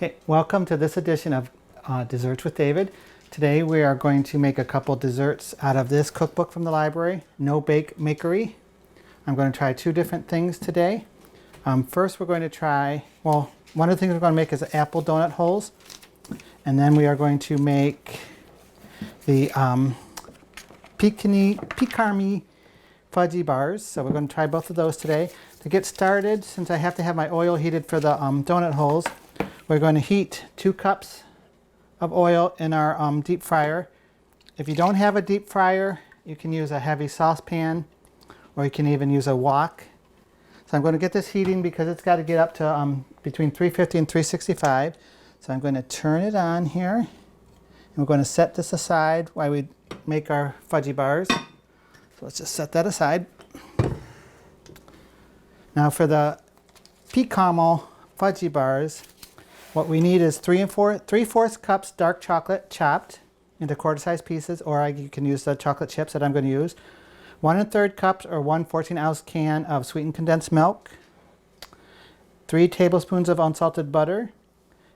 Okay, welcome to this edition of Desserts with David. Today we are going to make a couple desserts out of this cookbook from the library, No Bake Makery. I'm going to try two different things today. First we're going to try, one of the things we're going to make is apple donut holes. And then we are going to make the Pecan Fudgy bars. So we're going to try both of those today. To get started, since I have to have my oil heated for the donut holes, we're going to heat 2 cups of oil in our deep fryer. If you don't have a deep fryer, you can use a heavy saucepan, or you can even use a wok. So I'm going to get this heating because it's got to get up to between 350 and 365. So I'm going to turn it on here, and we're going to set this aside while we make our fudgy bars. So let's just set that aside. Now for the pecan fudgy bars, what we need is 3/4 cups dark chocolate chopped into quarter-sized pieces, or you can use the chocolate chips that I'm going to use. 1 1/3 cups or 1 14-ounce can of sweetened condensed milk. 3 tablespoons of unsalted butter.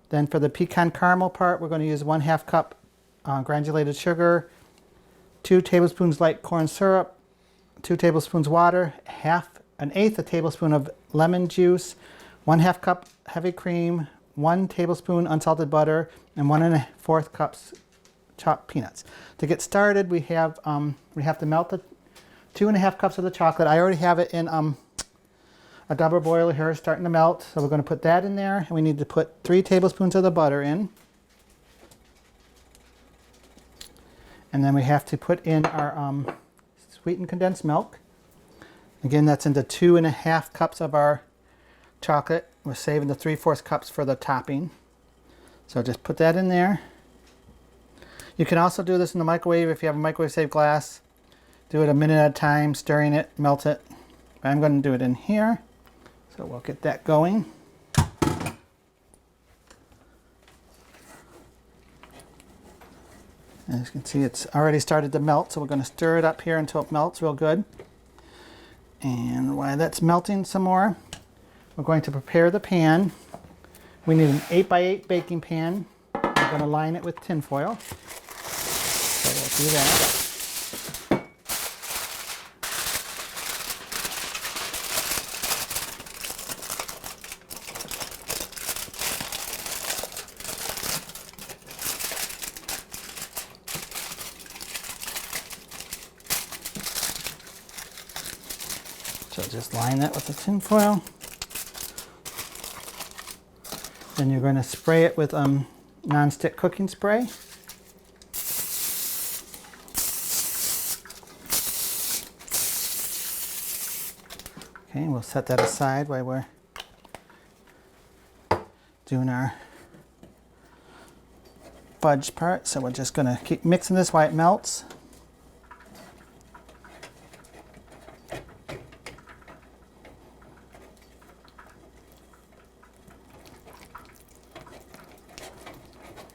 Then for the pecan caramel part, we're going to use 1/2 cup granulated sugar, 2 tablespoons light corn syrup, 2 tablespoons water, 1/8 tablespoon of lemon juice, 1/2 cup heavy cream, 1 tablespoon unsalted butter, and 1 1/4 cups chopped peanuts. To get started, we have to melt the 2 1/2 cups of the chocolate. I already have it in a double boiler here, starting to melt. So we're going to put that in there, and we need to put 3 tablespoons of the butter in. And then we have to put in our sweetened condensed milk. Again, that's into 2 1/2 cups of our chocolate. We're saving the 3/4 cups for the topping. So just put that in there. You can also do this in the microwave if you have a microwave safe glass. Do it a minute at a time, stirring it, melt it. I'm going to do it in here. So we'll get that going. As you can see, it's already started to melt, so we're going to stir it up here until it melts real good. And while that's melting some more, we're going to prepare the pan. We need an 8x8 baking pan. We're going to line it with tin foil. So we'll do that. So just line that with the tin foil. Then you're going to spray it with non-stick cooking spray. Okay, we'll set that aside while we're doing our fudge part. So we're just going to keep mixing this while it melts.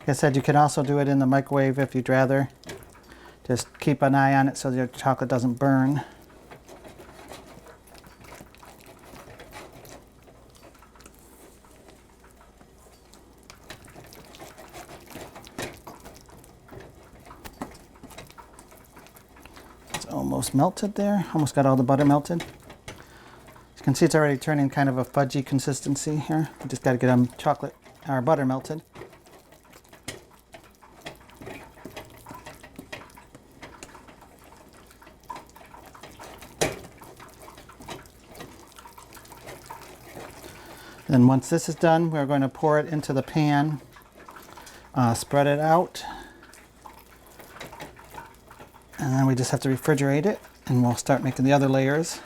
Like I said, you can also do it in the microwave if you'd rather. Just keep an eye on it so your chocolate doesn't burn. It's almost melted there. Almost got all the butter melted. As you can see, it's already turning kind of a fudgy consistency here. We just got to get our butter melted. Then once this is done, we're going to pour it into the pan, spread it out, and then we just have to refrigerate it, and we'll start making the other layers.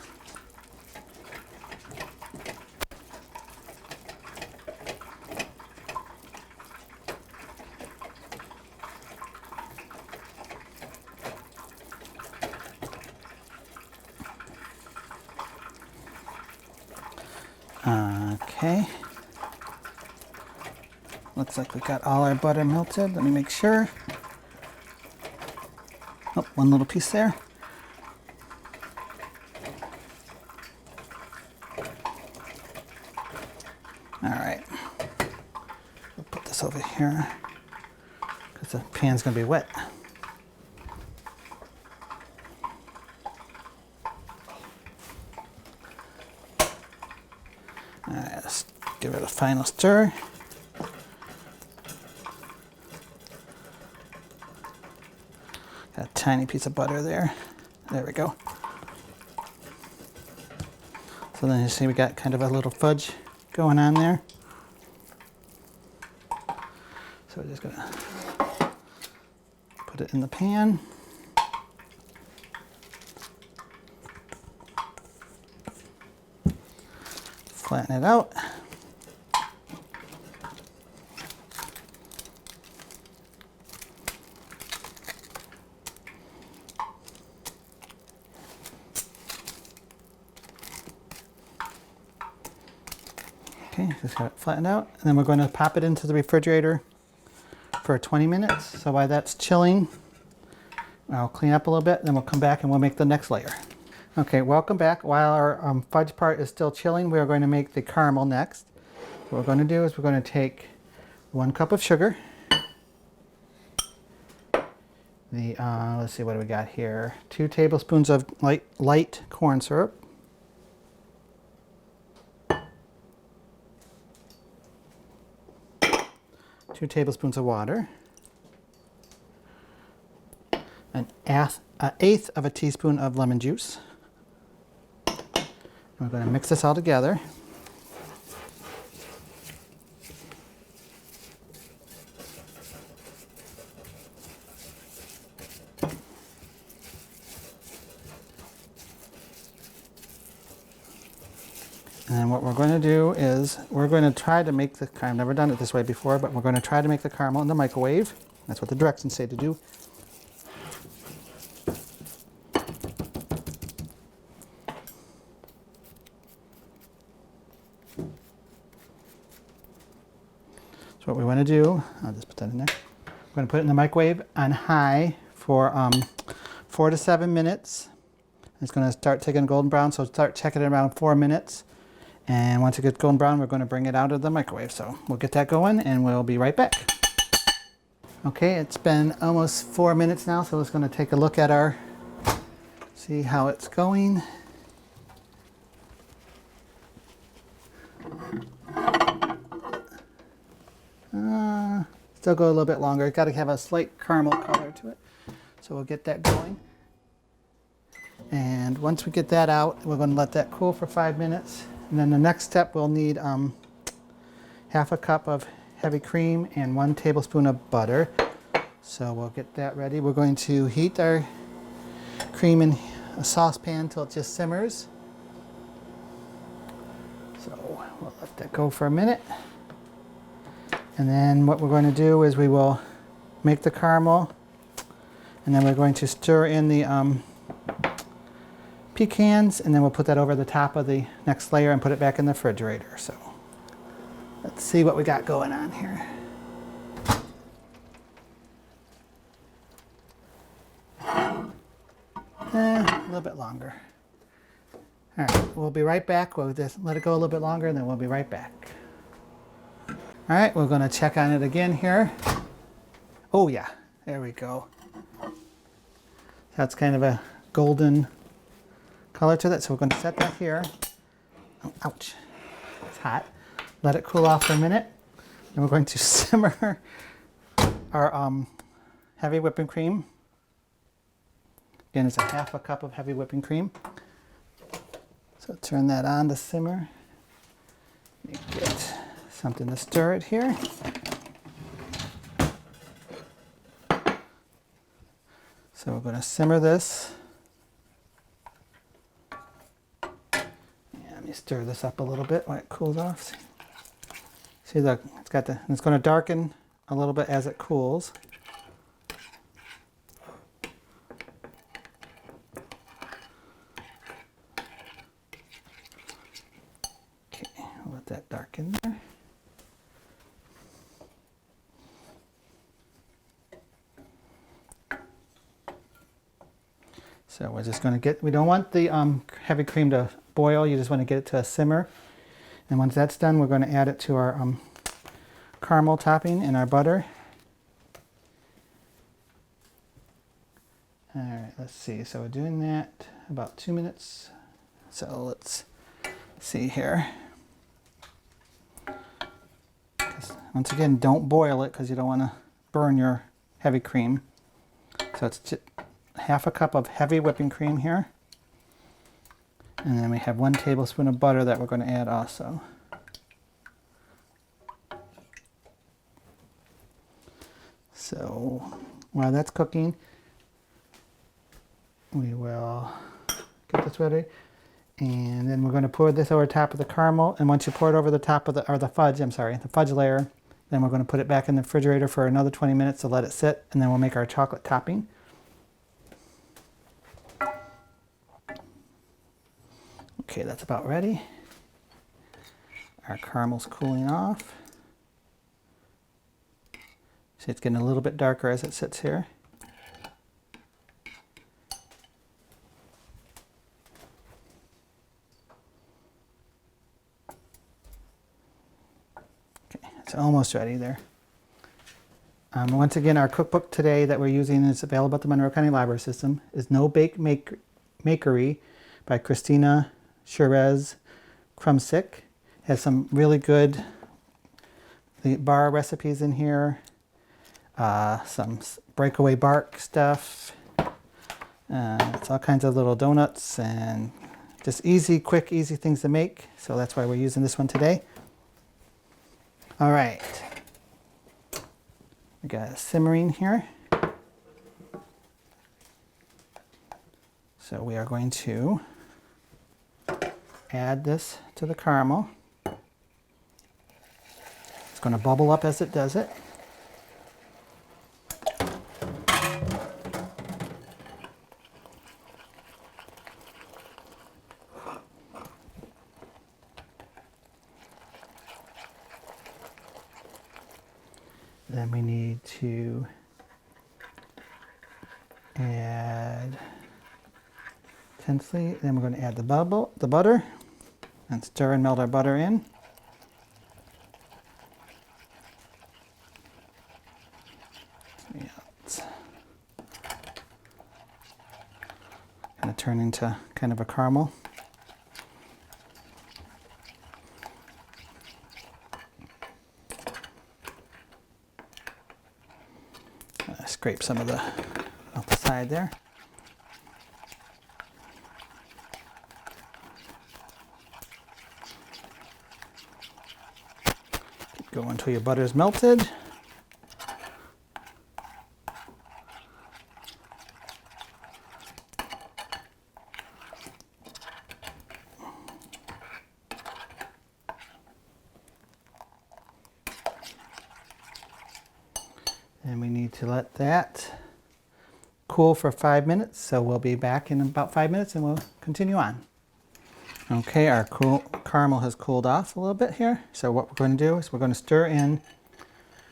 Okay, looks like we got all our butter melted. Let me make sure. Oh, one little piece there. All right, we'll put this over here because the pan's going to be wet. All right, let's give it a final stir. Got a tiny piece of butter there. There we go. So then you see we got kind of a little fudge going on there. So we're just gonna put it in the pan. Flatten it out. Okay, just got it flattened out. And then we're going to pop it into the refrigerator for 20 minutes. So while that's chilling, I'll clean up a little bit, then we'll come back and we'll make the next layer. Okay, welcome back. While our fudge part is still chilling, we are going to make the caramel next. What we're going to do is we're going to take 1 cup of sugar. Let's see, what do we got here? 2 tablespoons of light corn syrup. 2 tablespoons of water. An eighth of a teaspoon of lemon juice. We're going to mix this all together. And what we're going to do is we're going to try to make the, I've never done it this way before, but we're going to try to make the caramel in the microwave. That's what the directions say to do. So what we want to do, I'll just put that in there. We're going to put it in the microwave on high for 4 to 7 minutes. It's going to start taking golden brown, so start checking it around 4 minutes. And once it gets golden brown, we're going to bring it out of the microwave. So we'll get that going and we'll be right back. Okay, it's been almost 4 minutes now, so let's going to take a look at our, see how it's going. Still go a little bit longer. Got to have a slight caramel color to it. So we'll get that going. And once we get that out, we're going to let that cool for 5 minutes. And then the next step, we'll need half a cup of heavy cream and 1 tablespoon of butter. So we'll get that ready. We're going to heat our cream in a saucepan until it just simmers. So we'll let that go for a minute. And then what we're going to do is we will make the caramel, and then we're going to stir in the pecans, and then we'll put that over the top of the next layer and put it back in the refrigerator. So let's see what we got going on here. A little bit longer. All right, we'll be right back. We'll just let it go a little bit longer, and then we'll be right back. All right, we're going to check on it again here. Oh yeah, there we go. That's kind of a golden color to that, so we're going to set that here. Oh, ouch, it's hot. Let it cool off for a minute. And we're going to simmer our heavy whipping cream. Again, it's a half a cup of heavy whipping cream. So turn that on to simmer. Get something to stir it here. So we're going to simmer this. Let me stir this up a little bit while it cools off. See, look, it's got the, it's going to darken a little bit as it cools. Okay, I'll let that darken there. So we're just going to get, we don't want the heavy cream to boil, you just want to get it to a simmer. And once that's done, we're going to add it to our caramel topping in our butter. All right, let's see. So we're doing that about 2 minutes. So let's see here. Once again, don't boil it because you don't want to burn your heavy cream. So it's just half a cup of heavy whipping cream here. And then we have 1 tablespoon of butter that we're going to add also. So while that's cooking, we will get this ready. And then we're going to pour this over top of the caramel. And once you pour it over the top of the fudge layer, then we're going to put it back in the refrigerator for another 20 minutes to let it sit. And then we'll make our chocolate topping. Okay, that's about ready. Our caramel's cooling off. See, it's getting a little bit darker as it sits here. Okay, it's almost ready there. Once again, our cookbook today that we're using is available at the Monroe County Library System is No Bake Makery by Christina Sherez Krumsick. Has some really good bar recipes in here. Some breakaway bark stuff. It's all kinds of little donuts and just quick, easy things to make. So that's why we're using this one today. All right. We got it simmering here. So we are going to add this to the caramel. It's going to bubble up as it does it. Then we need to add tensely. Then we're going to add the butter, and stir and melt our butter in. Yeah, it's going to turn into kind of a caramel. Scrape some of the off the side there. Keep going until your butter is melted. And we need to let that cool for 5 minutes. So we'll be back in about 5 minutes and we'll continue on. Okay, our caramel has cooled off a little bit here. So what we're going to do is we're going to stir in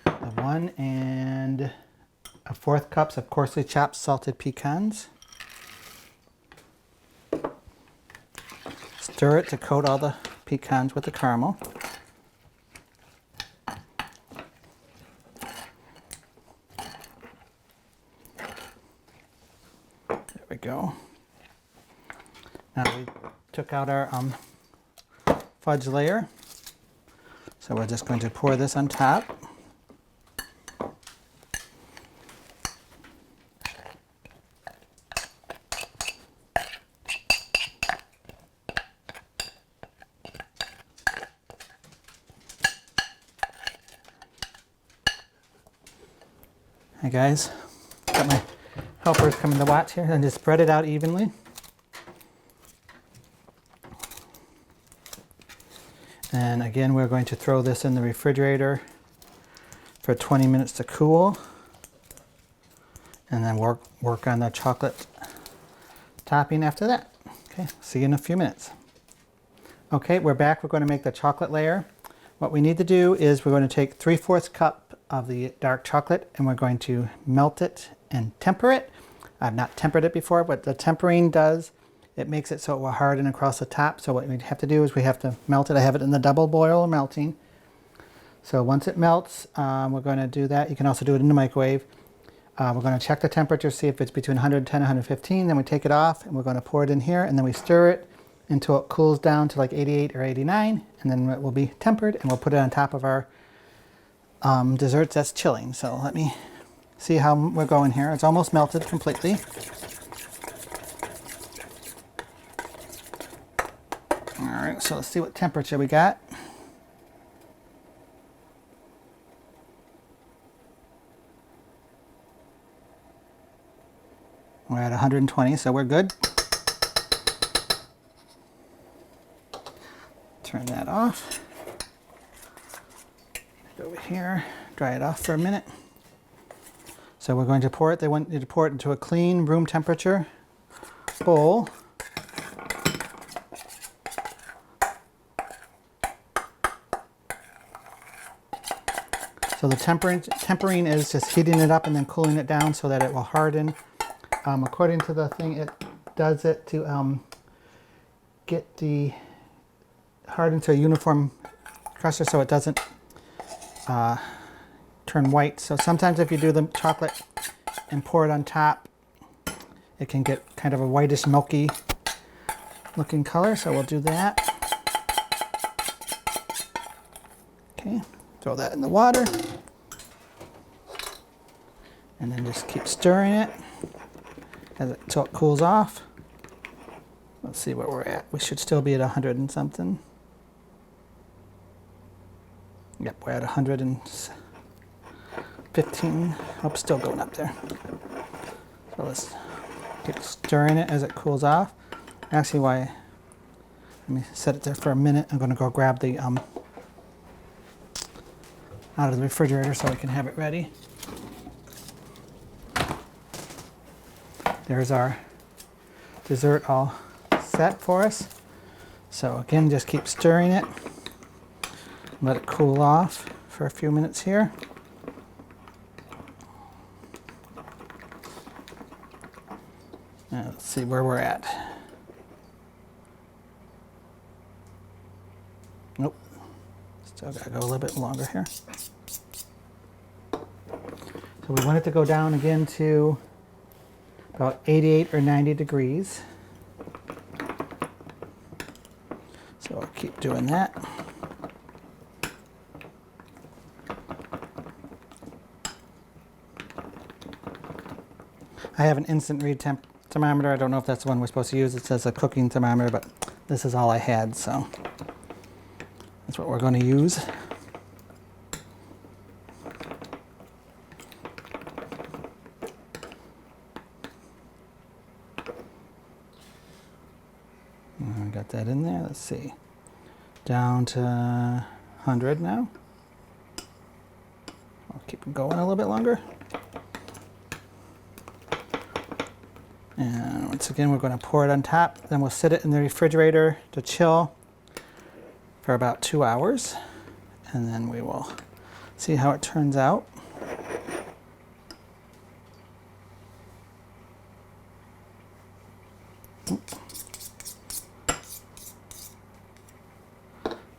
the 1 1/4 cups of coarsely chopped salted pecans. Stir it to coat all the pecans with the caramel. Go. Now we took out our fudge layer, so we're just going to pour this on top. Hey guys, got my helpers coming to watch here, and just spread it out evenly. And again, we're going to throw this in the refrigerator for 20 minutes to cool, and then work on the chocolate topping after that. Okay, see you in a few minutes. Okay, we're back. We're going to make the chocolate layer. What we need to do is we're going to take 3/4 cup of the dark chocolate, and we're going to melt it and temper it. I've not tempered it before, but the tempering it makes it so it will harden across the top. So what we have to do is we have to melt it. I have it in the double boil melting. So once it melts, we're going to do that. You can also do it in the microwave. We're going to check the temperature, see if it's between 110 and 115. Then we take it off and we're going to pour it in here, and then we stir it until it cools down to like 88 or 89, and then it will be tempered, and we'll put it on top of our desserts that's chilling. So let me see how we're going here. It's almost melted completely. All right, so let's see what temperature we got. We're at 120, so we're good. Turn that off. Go over here, dry it off for a minute. So we're going to pour it. They want you to pour it into a clean room temperature bowl. So the tempering is just heating it up and then cooling it down so that it will harden. According to the thing, it does it to get the harden to a uniform crusher so it doesn't turn white. So sometimes if you do the chocolate and pour it on top, it can get kind of a whitish, milky looking color. So we'll do that. Okay, throw that in the water. And then just keep stirring it until it cools off. Let's see where we're at. We should still be at 100 and something. Yep, we're at 115. Oh, still going up there. So let's keep stirring it as it cools off. Actually, let me set it there for a minute. I'm going to go grab the out of the refrigerator so we can have it ready. There's our dessert all set for us. So again, just keep stirring it. Let it cool off for a few minutes here. Let's see where we're at. Nope. Still gotta go a little bit longer here. So we want it to go down again to about 88 or 90 degrees. So I'll keep doing that. I have an instant read thermometer. I don't know if that's the one we're supposed to use. It says a cooking thermometer, but this is all I had, so that's what we're going to use. I got that in there. Let's see. Down to 100 now. I'll keep it going a little bit longer. And once again, we're going to pour it on top. Then we'll sit it in the refrigerator to chill for about 2 hours. And then we will see how it turns out.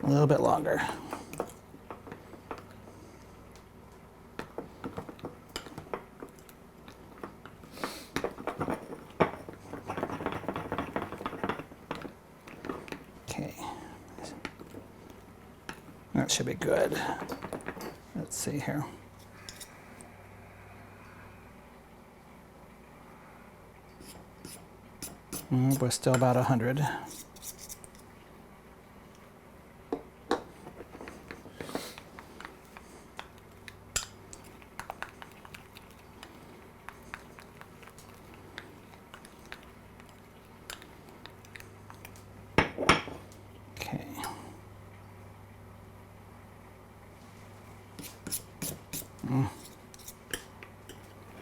A little bit longer. Okay. That should be good. Let's see here. We're still about 100. Okay.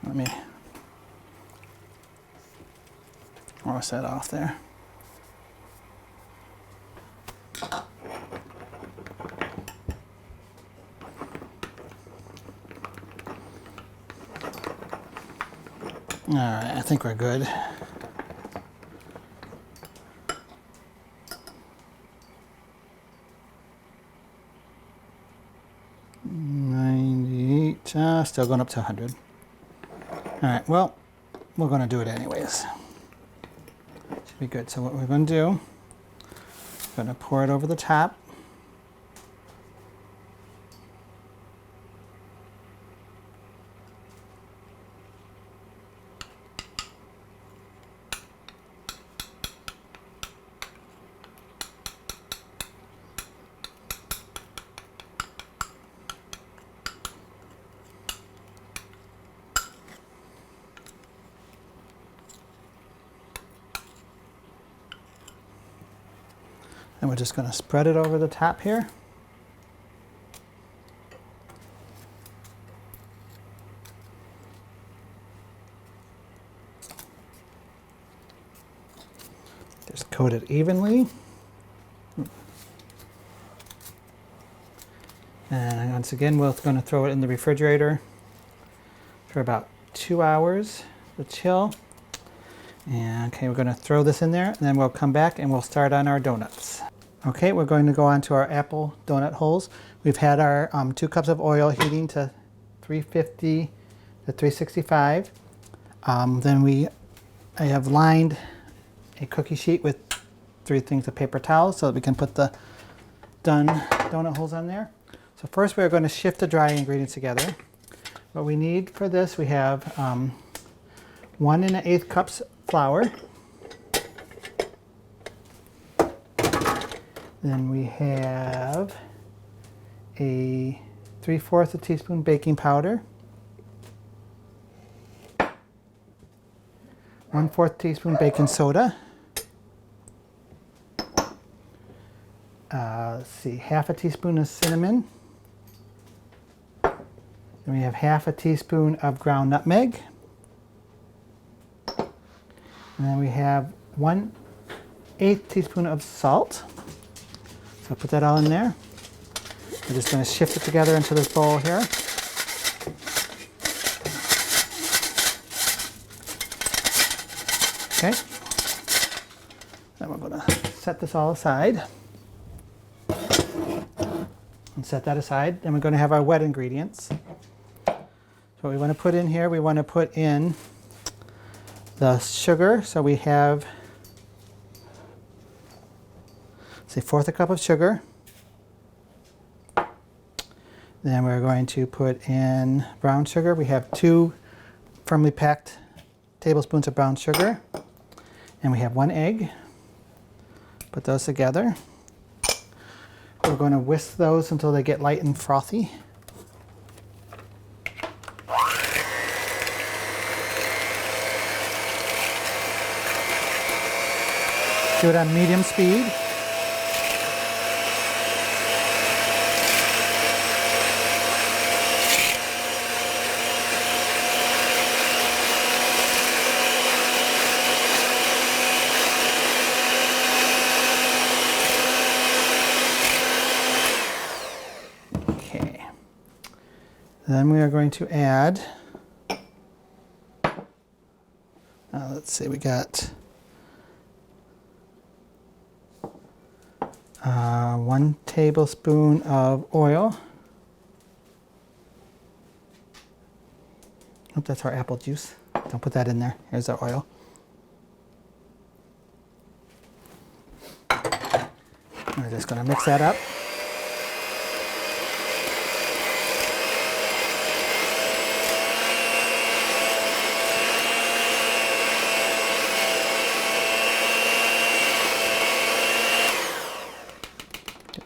Let me wash that off there. All right, I think we're good. Still going up to 100. All right, well, we're going to do it anyways. Should be good. So what we're going to do, we're going to pour it over the top. And we're just going to spread it over the top here. Just coat it evenly. And once again, we're going to throw it in the refrigerator for about 2 hours to chill. And okay, we're going to throw this in there, and then we'll come back and we'll start on our donuts. Okay, we're going to go on to our apple donut holes. We've had our 2 cups of oil heating to 350 to 365. Then I have lined a cookie sheet with 3 things of paper towels so that we can put the done donut holes on there. So first we're going to shift the dry ingredients together. What we need for this, we have 1 1/8 cups flour. Then we have a 3/4 teaspoon baking powder, 1/4 teaspoon baking soda, let's see, 1/2 teaspoon of cinnamon. Then we have 1/2 teaspoon of ground nutmeg. And then we have 1/8 teaspoon of salt. So I'll put that all in there. We're just going to shift it together into this bowl here. Okay. Then we're going to set this all aside. And set that aside. Then we're going to have our wet ingredients. So what we want to put in here, we want to put in the sugar. So we have, say, 1/4 cup of sugar. Then we're going to put in brown sugar. We have 2 firmly packed tablespoons of brown sugar. And we have 1 egg. Put those together. We're going to whisk those until they get light and frothy. Do it on medium speed. Okay. Then we are going to add, let's see, we got 1 tablespoon of oil. Oh, that's our apple juice. Don't put that in there. Here's our oil. We're just going to mix that up.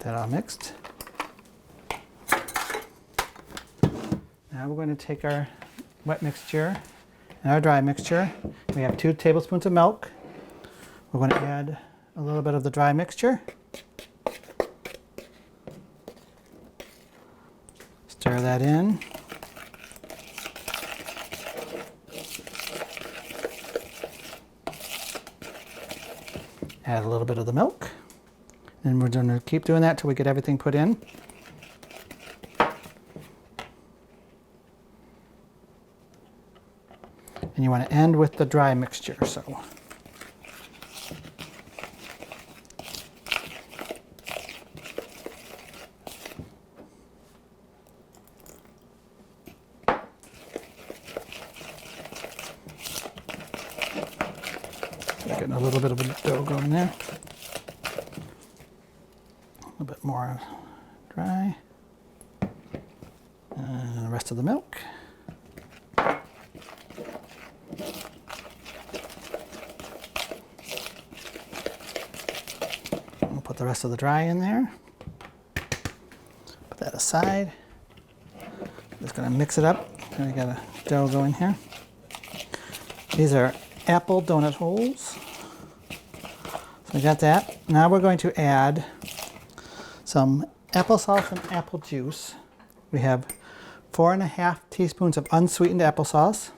That all mixed. Now we're going to take our wet mixture and our dry mixture. We have 2 tablespoons of milk. We're going to add a little bit of the dry mixture. Stir that in. Add a little bit of the milk. And we're going to keep doing that till we get everything put in. And you want to end with the dry mixture. So Getting a little bit of a dough going there. A little bit more dry. And the rest of the milk. We'll put the rest of the dry in there. Put that aside. Just gonna mix it up. We got a dough going here. These are apple donut holes. So we got that. Now we're going to add some applesauce and apple juice. We have 4½ teaspoons of unsweetened applesauce.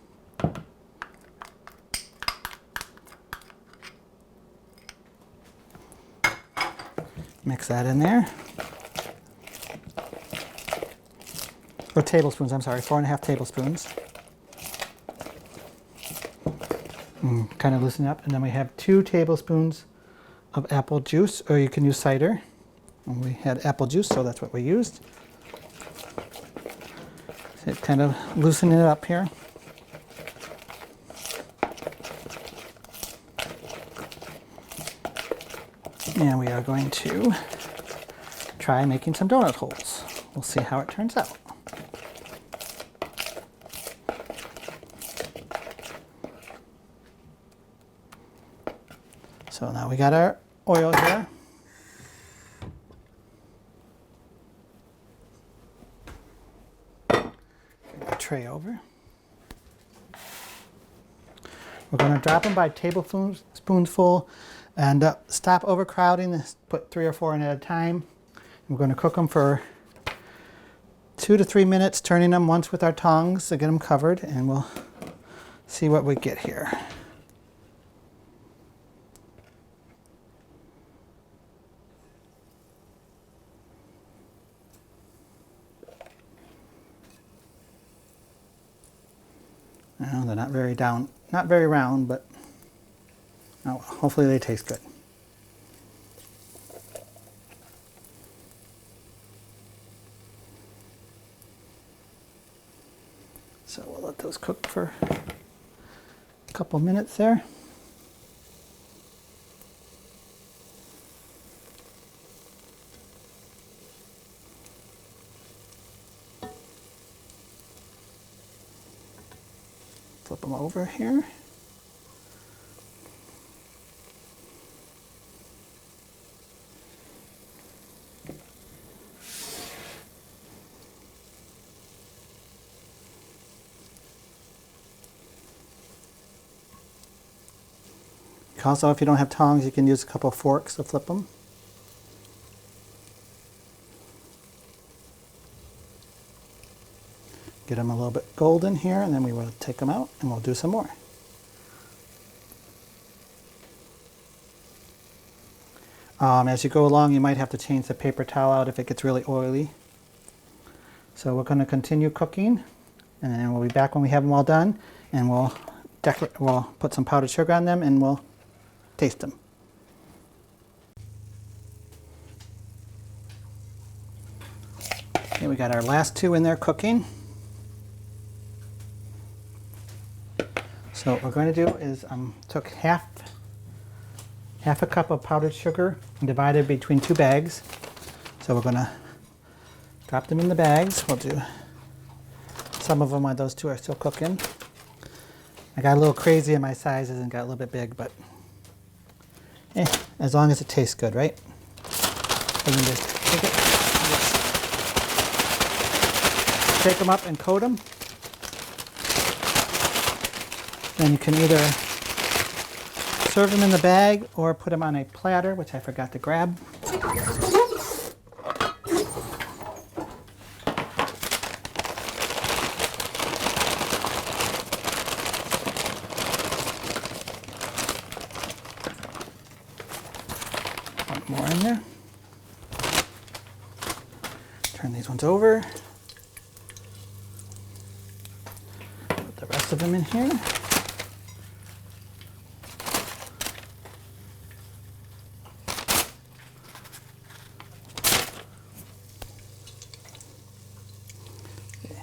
Mix that in there. Or tablespoons, I'm sorry, 4½ tablespoons. Kind of loosen up. And then we have 2 tablespoons of apple juice, or you can use cider. And we had apple juice, so that's what we used. So kind of loosening it up here. And we are going to try making some donut holes. We'll see how it turns out. So now we got our oil here. Tray over. We're going to drop them by tablespoonful and stop overcrowding this. Put 3 or 4 in at a time. We're going to cook them for 2 to 3 minutes, turning them once with our tongs to get them covered, and we'll see what we get here. Well, they're not very round, but oh, hopefully they taste good. So we'll let those cook for a couple minutes there. Flip them over here. Also, if you don't have tongs, you can use a couple of forks to flip them. Get them a little bit golden here, and then we will take them out and we'll do some more. As you go along, you might have to change the paper towel out if it gets really oily. So we're going to continue cooking, and then we'll be back when we have them all done, and we'll put some powdered sugar on them and we'll taste them. Okay, we got our last 2 in there cooking. So what we're going to do is took half a cup of powdered sugar and divided between 2 bags. So we're going to drop them in the bags. We'll do some of them while those 2 are still cooking. I got a little crazy in my sizes and got a little bit big, but as long as it tastes good, right? So you can just take it, shake them up and coat them. Then you can either serve them in the bag or put them on a platter, which I forgot to grab. More in there. Turn these ones over. Put the rest of them in here. Okay.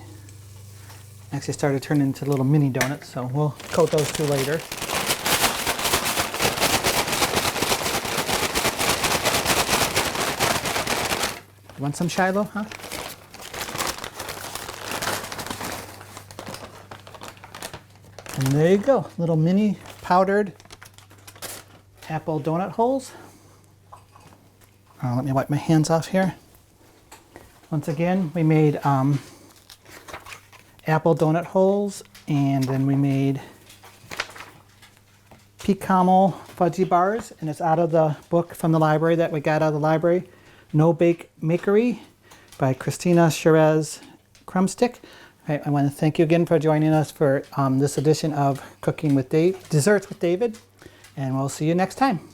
Actually started turning into little mini donuts, so we'll coat those 2 later. You want some Shiloh, huh? And there you go, little mini powdered apple donut holes. Let me wipe my hands off here. Once again, we made apple donut holes, and then we made Pecan Fudgy bars, and it's out of the book from the library that we got out of the library, No Bake Makery by Christina Sherez Crumstick. I want to thank you again for joining us for this edition of Cooking with Dave, Desserts with David, and we'll see you next time.